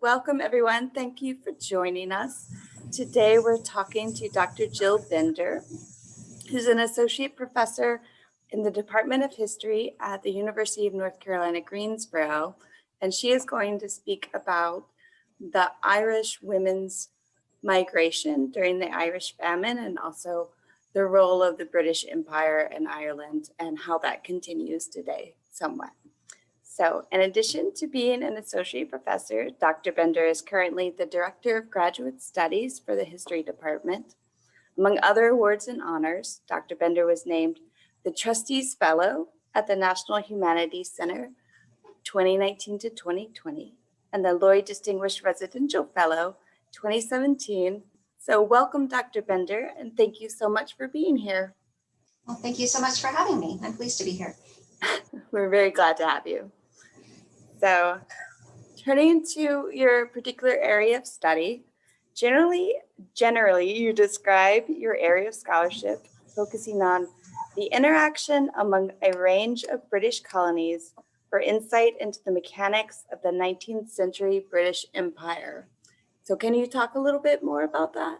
Welcome, everyone. Thank you for joining us. Today, we're talking to Dr. Jill Bender, who's an associate professor in the Department of History at the University of North Carolina, Greensboro, and she is going to speak about the Irish women's migration during the Irish Famine and also the role of the British Empire in Ireland and how that continues today somewhat. So, in addition to being an associate professor, Dr. Bender is currently the Director of Graduate Studies for the History Department. Among other awards and honors, Dr. Bender was named the Trustees Fellow at the National Humanities Center 2019 to 2020 and the Lloyd Distinguished Residential Fellow 2017. So welcome, Dr. Bender, and thank you so much for being here. Well, thank you so much for having me. I'm pleased to be here. We're very glad to have you. So turning to your particular area of study, generally you describe your area of scholarship focusing on the interaction among a range of British colonies for insight into the mechanics of the 19th century British Empire. So can you talk a little bit more about that?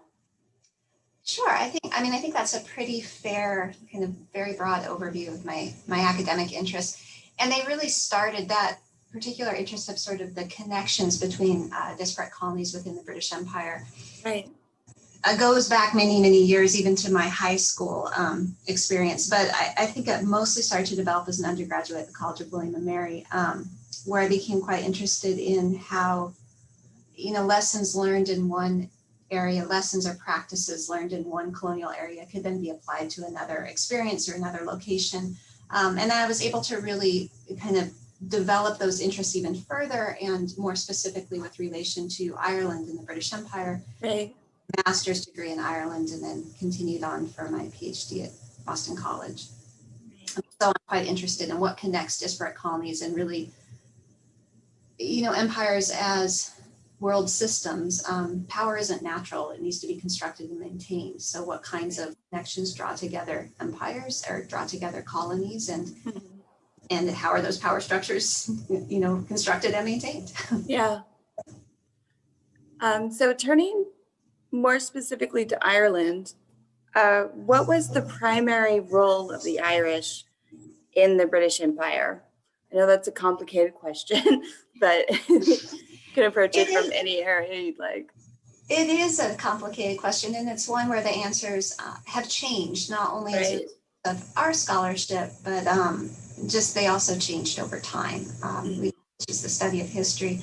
Sure. I think that's a pretty fair, kind of very broad overview of my academic interests. And they really started that particular interest of sort of the connections between disparate colonies within the British Empire. Right. Goes back many, many years, even to my high school experience. But I think it mostly started to develop as an undergraduate at the College of William and Mary, where I became quite interested in how, lessons learned in one area, lessons or practices learned in one colonial area could then be applied to another experience or another location. And I was able to really kind of develop those interests even further, and more specifically with relation to Ireland and the British Empire. Right. Master's degree in Ireland, and then continued on for my PhD at Boston College. So I'm quite interested in what connects disparate colonies and really, empires as world systems. Power isn't natural. It needs to be constructed and maintained. So what kinds of connections draw together empires or draw together colonies, and how are those power structures, constructed and maintained? Yeah. So turning more specifically to Ireland, what was the primary role of the Irish in the British Empire? I know that's a complicated question, but you can approach it from any area you'd like. It is a complicated question, and it's one where the answers have changed, not only as a result of our scholarship, but just they also changed over time, which is the study of history.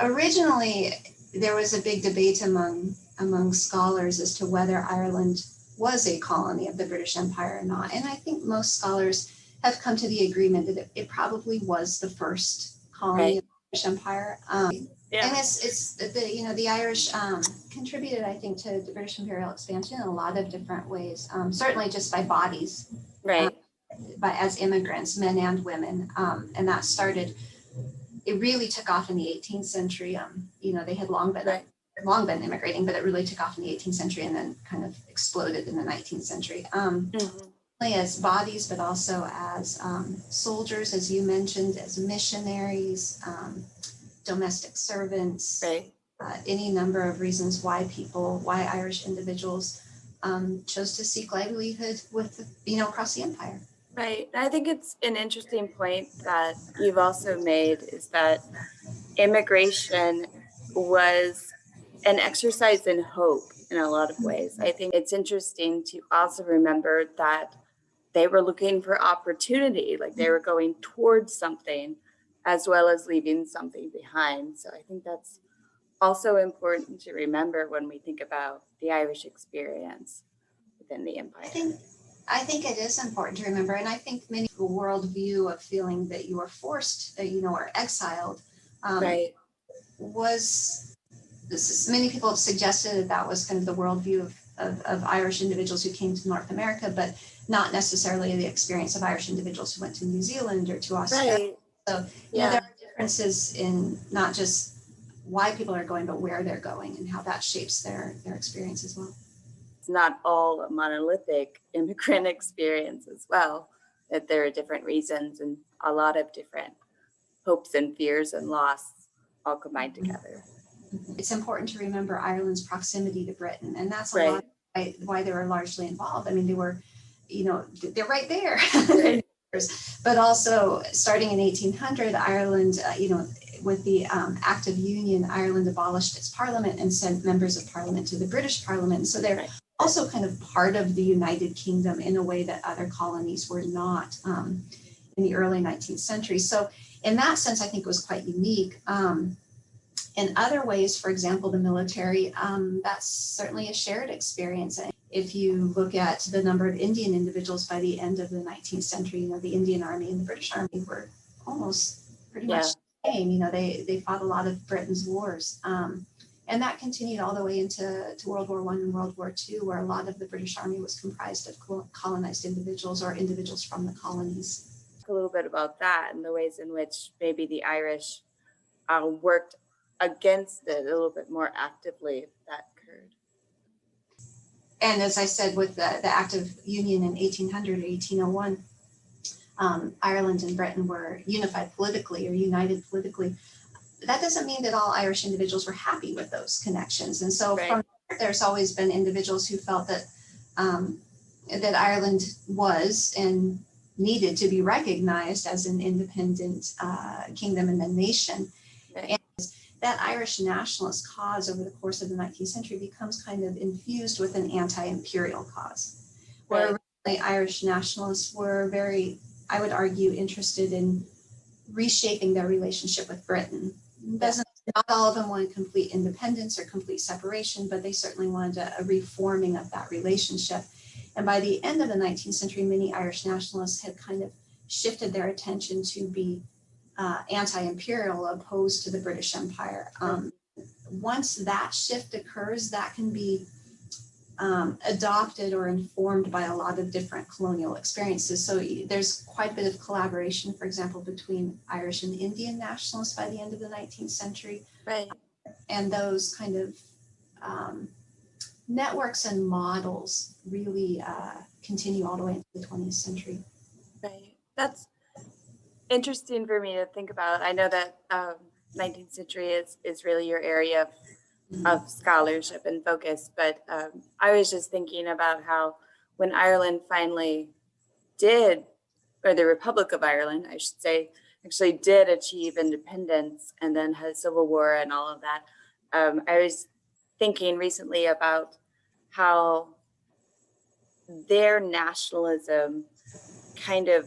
Originally, there was a big debate among scholars as to whether Ireland was a colony of the British Empire or not. And I think most scholars have come to the agreement that it probably was the first colony of the British Empire. And it's the Irish contributed, I think, to the British imperial expansion in a lot of different ways. Certainly just by bodies, right? As immigrants, men and women, and that started. It really took off in the 18th century. They had long been immigrating, but it really took off in the 18th century and then kind of exploded in the 19th century. As bodies, but also as soldiers, as you mentioned, as missionaries, domestic servants, any number of reasons why Irish individuals chose to seek livelihood across the empire. Right. I think it's an interesting point that you've also made, is that immigration was an exercise in hope in a lot of ways. I think it's interesting to also remember that they were looking for opportunity, like they were going towards something as well as leaving something behind. So I think that's also important to remember when we think about the Irish experience within the empire. I think it is important to remember, and I think many worldview of feeling that you are forced, or exiled, many people have suggested that was kind of the worldview of Irish individuals who came to North America, but not necessarily the experience of Irish individuals who went to New Zealand or to Australia. So there are differences in not just why people are going, but where they're going and how that shapes their experience as well. It's not all a monolithic immigrant experience as well, that there are different reasons and a lot of different hopes and fears and loss all combined together. It's important to remember Ireland's proximity to Britain, and that's a Right. lot why they were largely involved. I mean, they were, they're right there. Right. But also, starting in 1800, Ireland, with the Act of Union, Ireland abolished its parliament and sent members of parliament to the British Parliament. And so they're Right. also kind of part of the United Kingdom in a way that other colonies were not in the early 19th century. So in that sense, I think it was quite unique. In other ways, for example, the military, that's certainly a shared experience. If you look at the number of Indian individuals by the end of the 19th century, the Indian Army and the British Army were almost pretty much the same. They fought a lot of Britain's wars. And that continued all the way into World War I and World War II, where a lot of the British Army was comprised of colonized individuals or individuals from the colonies. A little bit about that and the ways in which maybe the Irish worked against it a little bit more actively if that occurred. And as I said, with the Act of Union in 1800 or 1801, Ireland and Britain were unified politically or united politically. That doesn't mean that all Irish individuals were happy with those connections. And so Right. from there, there's always been individuals who felt that that Ireland was and needed to be recognized as an independent kingdom and a nation. Right. And that Irish nationalist cause over the course of the 19th century becomes kind of infused with an anti-imperial cause, where Right. originally Irish nationalists were very, I would argue, interested in reshaping their relationship with Britain. Not all of them wanted complete independence or complete separation, but they certainly wanted a reforming of that relationship. And by the end of the 19th century, many Irish nationalists had kind of shifted their attention to be anti-imperial, opposed to the British Empire. Once that shift occurs, that can be adopted or informed by a lot of different colonial experiences. So there's quite a bit of collaboration, for example, between Irish and Indian nationalists by the end of the 19th century. Right. And those kind of networks and models really continue all the way into the 20th century. Right. That's interesting for me to think about. I know that 19th century is really your area of scholarship and focus, but I was just thinking about how when Ireland finally did, or the Republic of Ireland, I should say, actually did achieve independence and then had a civil war and all of that. I was thinking recently about how their nationalism kind of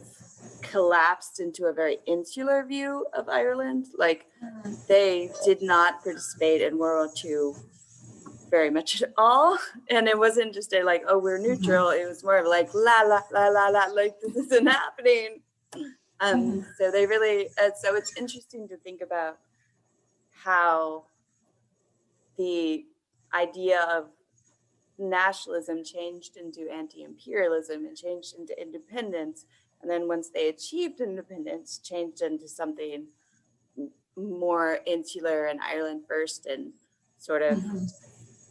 collapsed into a very insular view of Ireland. Like they did not participate in World War II very much at all. And it wasn't just a like, oh, we're neutral. It was more of like, la, la, la, la, la, like this isn't happening. So they really, so it's interesting to think about how the idea of nationalism changed into anti-imperialism and changed into independence. And then once they achieved independence, changed into something more insular and Ireland first and sort of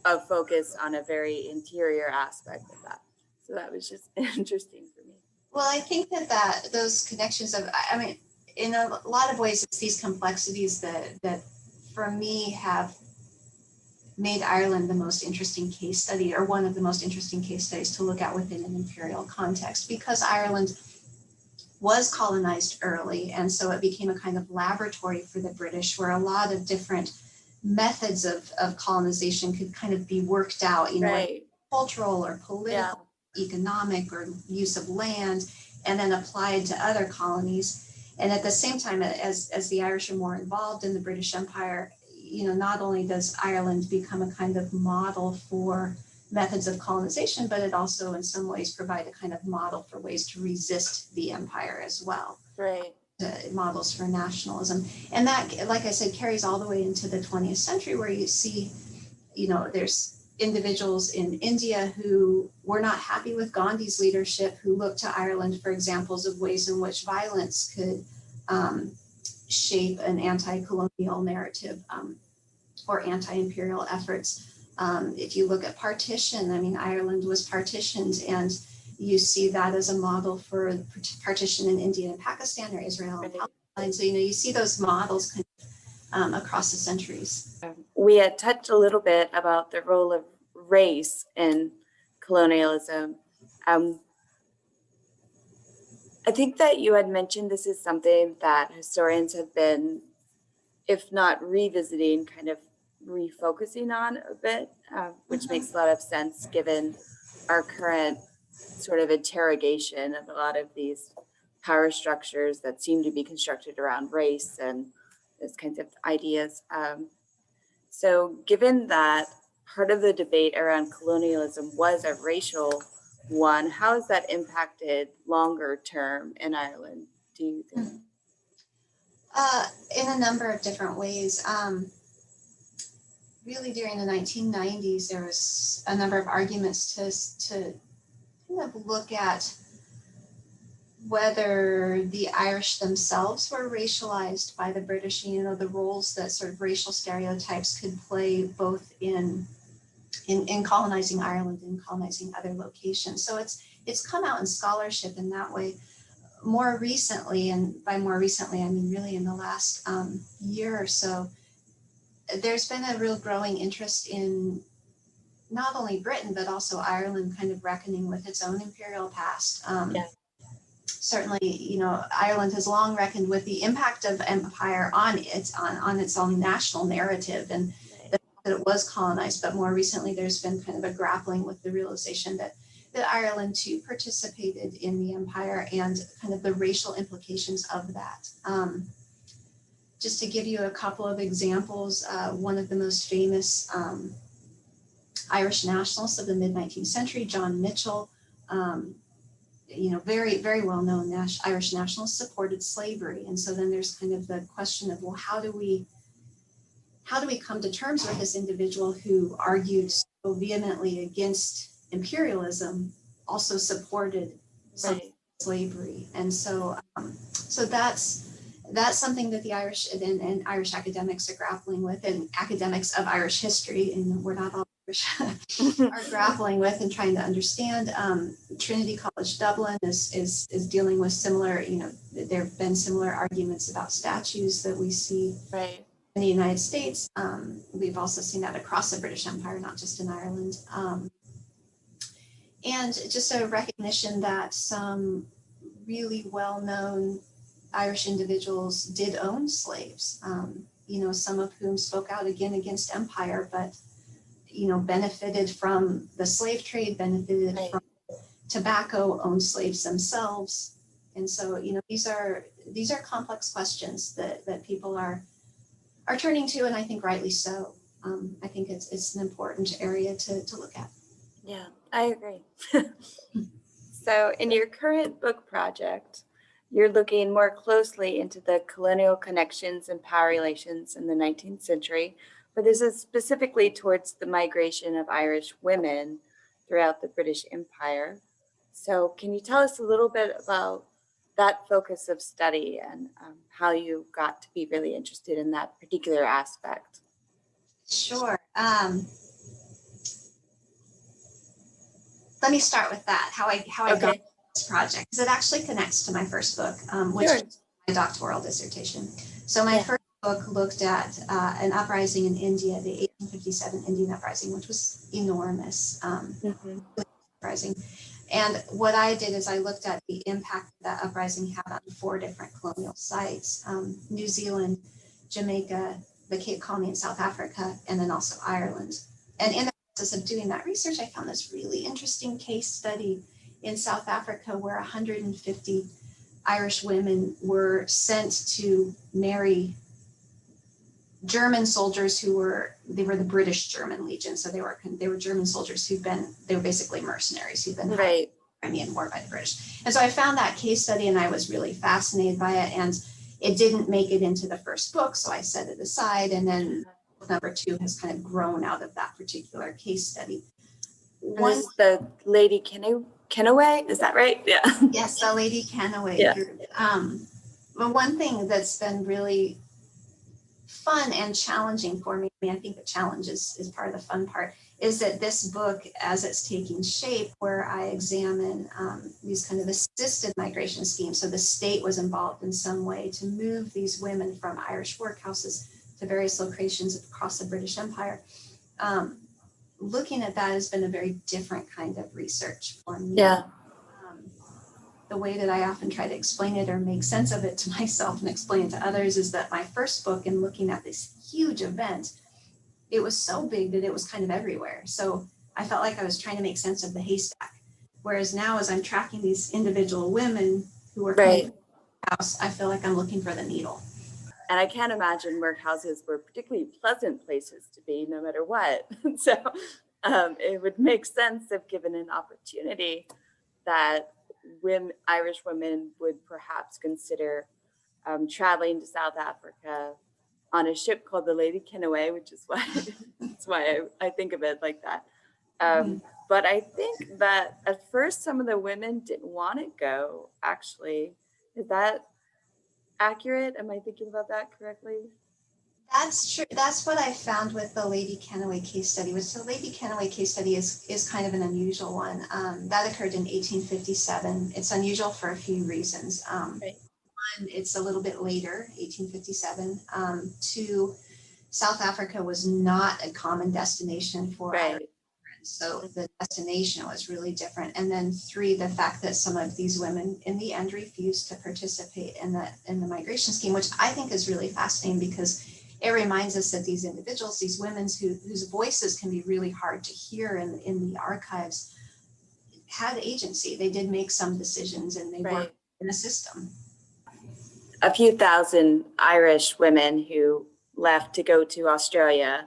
a focus on a very interior aspect of that. So that was just interesting for me. Well, I think that those connections of, I mean, in a lot of ways, it's these complexities that for me have made Ireland the most interesting case study, or one of the most interesting case studies to look at within an imperial context, because Ireland was colonized early. And so it became a kind of laboratory for the British, where a lot of different methods of colonization could kind of be worked out, Right. cultural or political, economic, or use of land, and then applied to other colonies. And at the same time, as the Irish are more involved in the British Empire, not only does Ireland become a kind of model for methods of colonization, but it also in some ways provide a kind of model for ways to resist the empire as well. Right. Models for nationalism. And that, like I said, carries all the way into the 20th century, where you see, there's individuals in India who were not happy with Gandhi's leadership, who looked to Ireland for examples of ways in which violence could shape an anti-colonial narrative or anti-imperial efforts. If you look at partition, I mean, Ireland was partitioned, and you see that as a model for partition in India and Pakistan, or Israel and Palestine. So, you see those models kind of across the centuries. We had touched a little bit about the role of race in colonialism. I think that you had mentioned this is something that historians have been, if not revisiting, kind of refocusing on a bit, which makes a lot of sense given our current sort of interrogation of a lot of these power structures that seem to be constructed around race and those kinds of ideas. So given that part of the debate around colonialism was a racial one, how has that impacted longer term in Ireland, do you think? In a number of different ways. Really, during the 1990s, there was a number of arguments to kind of look at whether the Irish themselves were racialized by the British, the roles that sort of racial stereotypes could play both in colonizing Ireland and colonizing other locations. So it's come out in scholarship in that way. More recently, and by more recently, I mean really in the last year or so, there's been a real growing interest in not only Britain, but also Ireland kind of reckoning with its own imperial past. Certainly, Ireland has long reckoned with the impact of empire on its own national narrative and that it was colonized. But more recently, there's been kind of a grappling with the realization that Ireland too participated in the empire and kind of the racial implications of that. Just to give you a couple of examples, one of the most famous Irish nationalists of the mid-19th century, John Mitchell, very, very well-known Irish nationalist, supported slavery. And so then there's kind of the question of, well, how do we come to terms with this individual who argued so vehemently against imperialism, also supported slavery? And so that's something that the Irish and Irish academics are grappling with, and academics of Irish history, and we're not all Irish, are grappling with and trying to understand. Trinity College Dublin is dealing with similar, there have been similar arguments about statues that we see in the United States. We've also seen that across the British Empire, not just in Ireland. And just a recognition that some really well-known Irish individuals did own slaves, some of whom spoke out again against empire, but, benefited from the slave trade, benefited from tobacco, owned slaves themselves. And so, these are complex questions that people are turning to, and I think rightly so. I think it's an important area to look at. Yeah, I agree. So in your current book project, you're looking more closely into the colonial connections and power relations in the 19th century, but this is specifically towards the migration of Irish women throughout the British Empire. So can you tell us a little bit about that focus of study and how you got to be really interested in that particular aspect? Sure. Let me start with that, how I got this project, because it actually connects to my first book, which was my doctoral dissertation. So my first book looked at an uprising in India, the 1857 Indian uprising, which was enormous uprising. And what I did is I looked at the impact that uprising had on 4 different colonial sites, New Zealand, Jamaica, the Cape Colony in South Africa, and then also Ireland. And in the process of doing that research, I found this really interesting case study in South Africa where 150 Irish women were sent to marry German soldiers they were the British German Legion. So they were German soldiers they were basically mercenaries who'd been in Crimean War by the British. And so I found that case study and I was really fascinated by it, and it didn't make it into the first book, so I set it aside, and then book number 2 has kind of grown out of that particular case study. This is the Lady Kennaway, is that right? Yeah. Yes, the Lady Kennaway group. But one thing that's been really fun and challenging for me, I think the challenge is part of the fun part, is that this book, as it's taking shape, where I examine these kind of assisted migration schemes, so the state was involved in some way to move these women from Irish workhouses to various locations across the British Empire. Looking at that has been a very different kind of research for me. Yeah. The way that I often try to explain it or make sense of it to myself and explain it to others is that my first book, in looking at this huge event, it was so big that it was kind of everywhere. So I felt like I was trying to make sense of the haystack. Whereas now, as I'm tracking these individual women who are coming to the house, I feel like I'm looking for the needle. And I can't imagine workhouses were particularly pleasant places to be, no matter what. So it would make sense if given an opportunity that Irish women would perhaps consider traveling to South Africa on a ship called the Lady Kennaway, which is why that's why I think of it like that. But I think that at first some of the women didn't want to go, actually. Is that accurate? Am I thinking about that correctly? That's true. That's what I found with the Lady Kennaway case study. The Lady Kennaway case study is kind of an unusual one. That occurred in 1857. It's unusual for a few reasons. Right. One, it's a little bit later, 1857. Two, South Africa was not a common destination for Irish Right. immigrants, so the destination was really different. And then three, the fact that some of these women in the end refused to participate in the migration scheme, which I think is really fascinating because it reminds us that these individuals, these women whose voices can be really hard to hear in the archives, had agency. They did make some decisions and they worked in the system. A few thousand Irish women who left to go to Australia,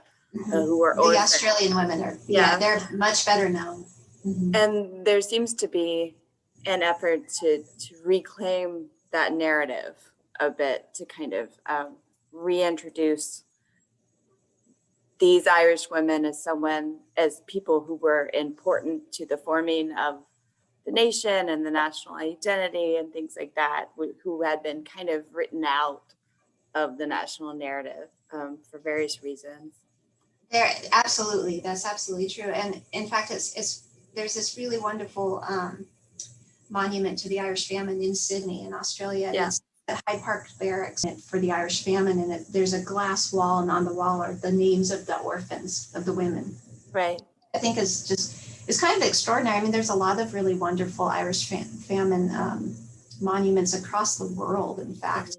who were the Australian women are they're much better known. And there seems to be an effort to reclaim that narrative a bit, to kind of reintroduce these Irish women as people who were important to the forming of the nation and the national identity and things like that, who had been kind of written out of the national narrative for various reasons. That's absolutely true. And in fact, there's this really wonderful monument to the Irish famine in Sydney in Australia. Yeah. It's the Hyde Park Barracks for the Irish famine, and there's a glass wall, and on the wall are the names of the orphans, of the women. Right. I think it's kind of extraordinary. I mean, there's a lot of really wonderful Irish famine monuments across the world, in fact.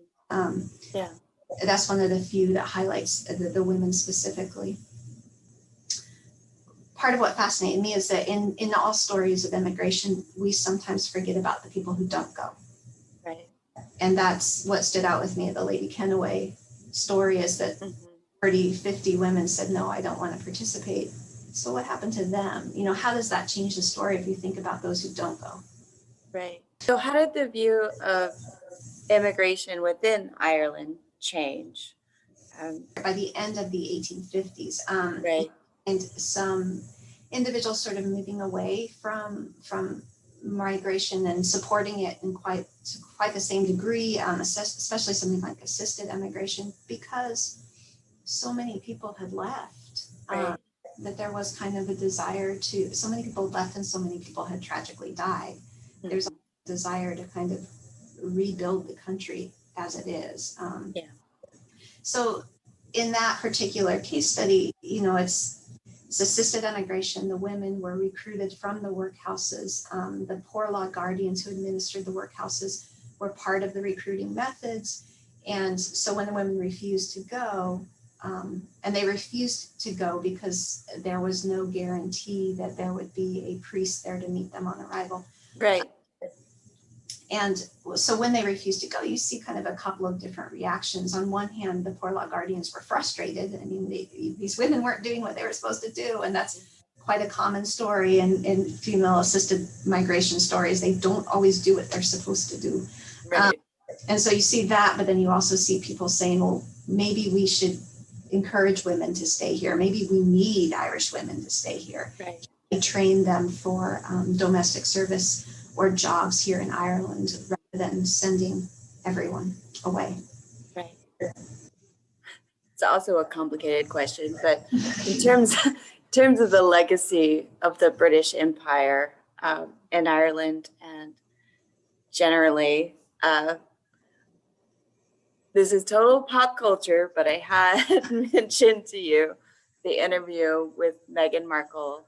That's one of the few that highlights the women specifically. Part of what fascinated me is that in all stories of immigration, we sometimes forget about the people who don't go. Right. And that's what stood out with me at the Lady Kennaway story, is that 50 women said, no, I don't want to participate. So what happened to them? You know, how does that change the story if you think about those who don't go? Right. So how did the view of immigration within Ireland change? By the end of the 1850s, Right. And some individuals sort of moving away from migration and supporting it in quite the same degree, especially something like assisted immigration, because so many people had left. Right. That there was kind of a desire so many people left and so many people had tragically died. There's a desire to kind of rebuild the country as it is. So in that particular case study, you know, it's assisted immigration. The women were recruited from the workhouses. The poor law guardians who administered the workhouses were part of the recruiting methods. And so when the women refused to go, and they refused to go because there was no guarantee that there would be a priest there to meet them on arrival. Right. And so when they refused to go, you see kind of a couple of different reactions. On one hand, the poor law guardians were frustrated. I mean, these women weren't doing what they were supposed to do. And that's quite a common story in female assisted migration stories. They don't always do what they're supposed to do. Right. And so you see that, but then you also see people saying, well, maybe we should encourage women to stay here. Maybe we need Irish women to stay here. Right. We train them for domestic service or jobs here in Ireland rather than sending everyone away. Right. It's also a complicated question, but in terms of the legacy of the British Empire in Ireland and generally, this is total pop culture, but I had mentioned to you the interview with Meghan Markle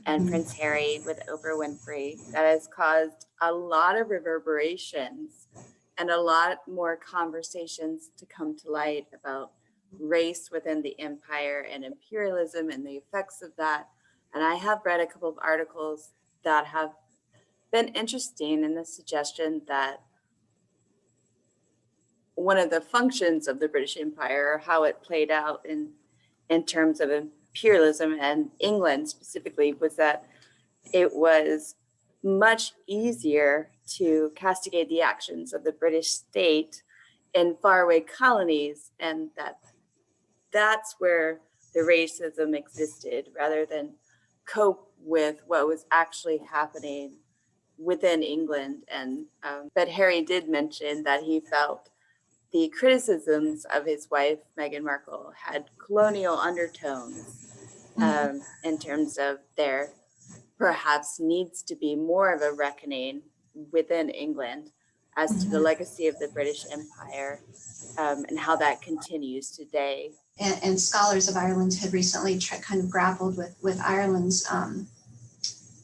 and Prince Harry with Oprah Winfrey that has caused a lot of reverberations and a lot more conversations to come to light about race within the empire and imperialism and the effects of that. And I have read a couple of articles that have been interesting in the suggestion that one of the functions of the British Empire, or how it played out in terms of imperialism and England specifically, was that it was much easier to castigate the actions of the British state in faraway colonies, and that's where the racism existed rather than cope with what was actually happening within England. And but Harry did mention that he felt the criticisms of his wife, Meghan Markle, had colonial undertones in terms of there perhaps needs to be more of a reckoning within England as to the legacy of the British Empire and how that continues today. And scholars of Ireland have recently kind of grappled with Ireland's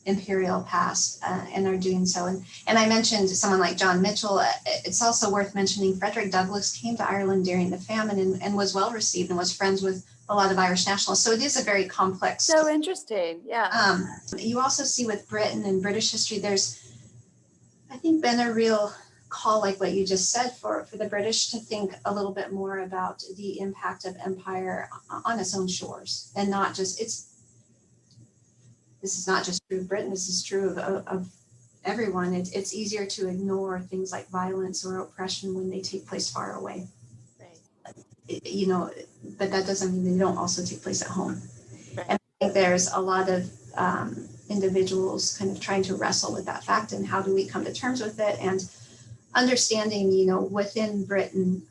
imperial past and are doing so. And I mentioned someone like John Mitchell. It's also worth mentioning Frederick Douglass came to Ireland during the famine and was well received and was friends with a lot of Irish nationalists. So it is a very complex. So interesting, yeah. You also see with Britain and British history, there's, I think, been a real call, like what you just said, for the British to think a little bit more about the impact of empire on its own shores, and not just this is not just true of Britain, this is true of everyone. It's easier to ignore things like violence or oppression when they take place far away. Right. But that doesn't mean they don't also take place at home. Right. And I think there's a lot of individuals kind of trying to wrestle with that fact, and how do we come to terms with it, and understanding, within Britain,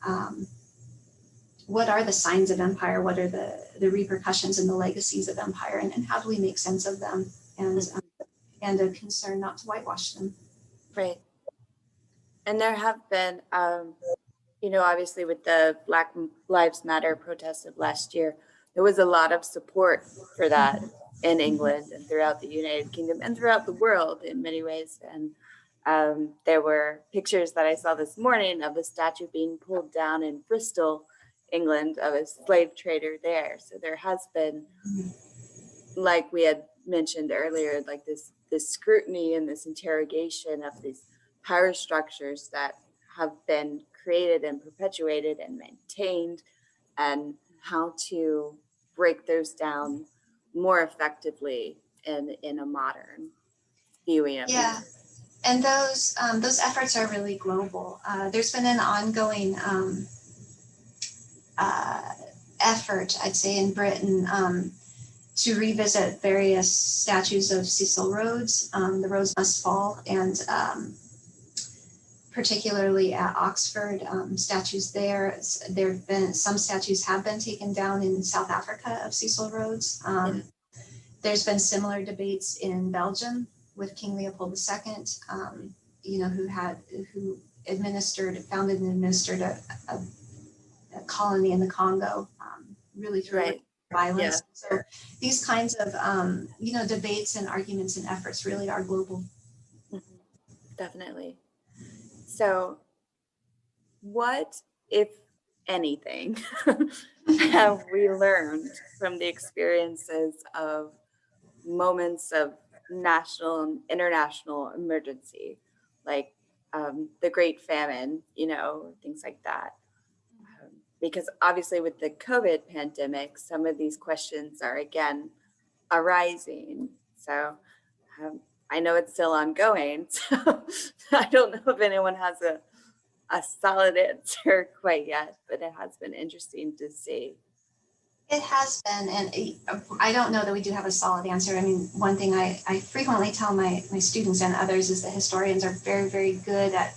what are the signs of empire, what are the repercussions and the legacies of empire, and how do we make sense of them, and a concern not to whitewash them. Right. And there have been, obviously with the Black Lives Matter protests of last year, there was a lot of support for that in England and throughout the United Kingdom and throughout the world in many ways. And there were pictures that I saw this morning of a statue being pulled down in Bristol, England, of a slave trader there. So there has been, like we had mentioned earlier, like this scrutiny and this interrogation of these power structures that have been created and perpetuated and maintained, and how to break those down more effectively in a modern viewing of it. And those efforts are really global. There's been an ongoing effort, I'd say, in Britain to revisit various statues of Cecil Rhodes. The Rhodes Must Fall, and particularly at Oxford, statues there. There have been some statues have been taken down in South Africa of Cecil Rhodes. There's been similar debates in Belgium with King Leopold II, who founded and administered a colony in the Congo, really through violence. Yeah. So these kinds of, debates and arguments and efforts really are global. Definitely. So what, if anything, have we learned from the experiences of moments of national and international emergency, like the Great Famine, things like that? Because obviously with the COVID pandemic, some of these questions are again arising. So I know it's still ongoing, so I don't know if anyone has a solid answer quite yet, but it has been interesting to see. It has been, and I don't know that we do have a solid answer. I mean, one thing I frequently tell my students and others is that historians are very, very good at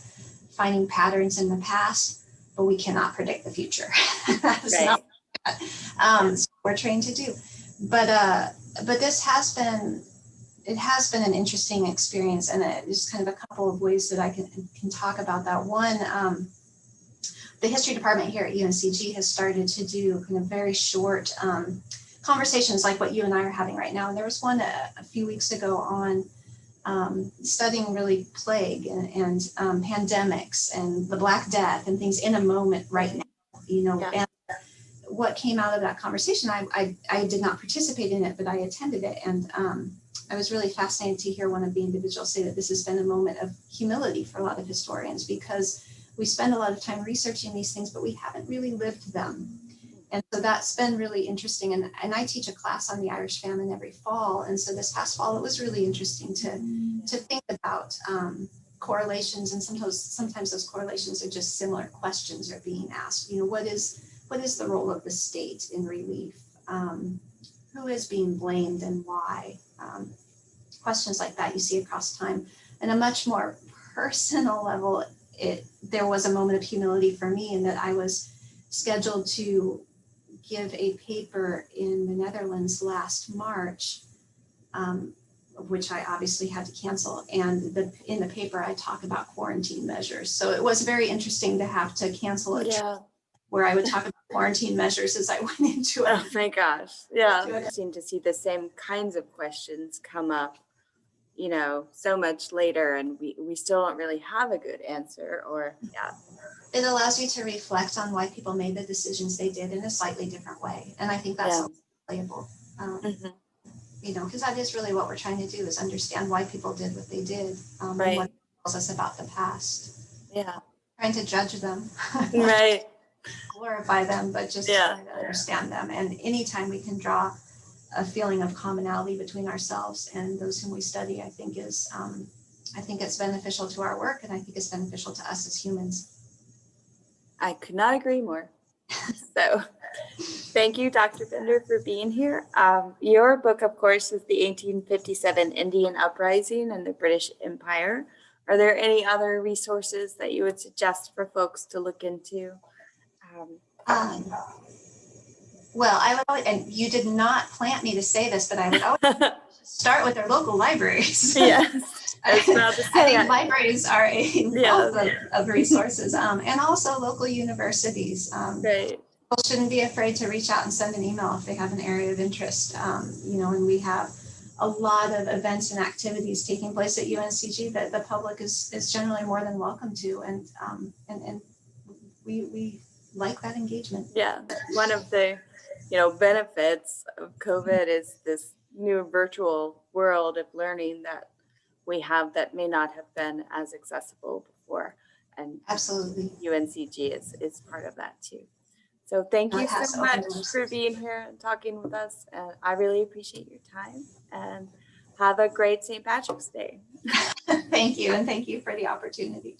finding patterns in the past, but we cannot predict the future. That's not what we're trained to do. But this has been, it has been an interesting experience, and there's kind of a couple of ways that I can talk about that. One, the history department here at UNCG has started to do kind of very short conversations like what you and I are having right now. And there was one a few weeks ago on studying really plague and pandemics and the Black Death and things in a moment right now, Yeah. and what came out of that conversation, I did not participate in it, but I attended it. And I was really fascinated to hear one of the individuals say that this has been a moment of humility for a lot of historians, because we spend a lot of time researching these things, but we haven't really lived them. And so that's been really interesting. And I teach a class on the Irish famine every fall. And so this past fall, it was really interesting to think about correlations. And sometimes those correlations are just similar questions are being asked. What is the role of the state in relief? Who is being blamed and why? Questions like that you see across time. And a much more personal level, there was a moment of humility for me in that I was scheduled to give a paper in the Netherlands last March, which I obviously had to cancel. And in the paper, I talk about quarantine measures. So it was very interesting to have to cancel a trip where I would talk about quarantine measures as I went into it. Oh my gosh. Yeah. Interesting to see the same kinds of questions come up, so much later, and we still don't really have a good answer, or It allows you to reflect on why people made the decisions they did in a slightly different way. And I think that's valuable, because that is really what we're trying to do, is understand why people did what they did, and what it tells us about the past. Yeah. Trying to judge them. Right. Glorify them, but just try to understand them. And anytime we can draw a feeling of commonality between ourselves and those whom we study, I think it's beneficial to our work, and I think it's beneficial to us as humans. I could not agree more. So thank you, Dr. Bender, for being here. Your book, of course, is the 1857 Indian Uprising and the British Empire. Are there any other resources that you would suggest for folks to look into? Well, I would always, and you did not plant me to say this, but I would always start with our local libraries. Yes, I was about to say. I think libraries are a wealth of resources, and also local universities. Right. People shouldn't be afraid to reach out and send an email if they have an area of interest. And we have a lot of events and activities taking place at UNCG that the public is generally more than welcome to, and we like that engagement. Yeah, one of the benefits of COVID is this new virtual world of learning that we have that may not have been as accessible before, and absolutely UNCG is part of that too. So thank you so much for being here and talking with us, and I really appreciate your time, and have a great St. Patrick's Day. Thank you, and thank you for the opportunity.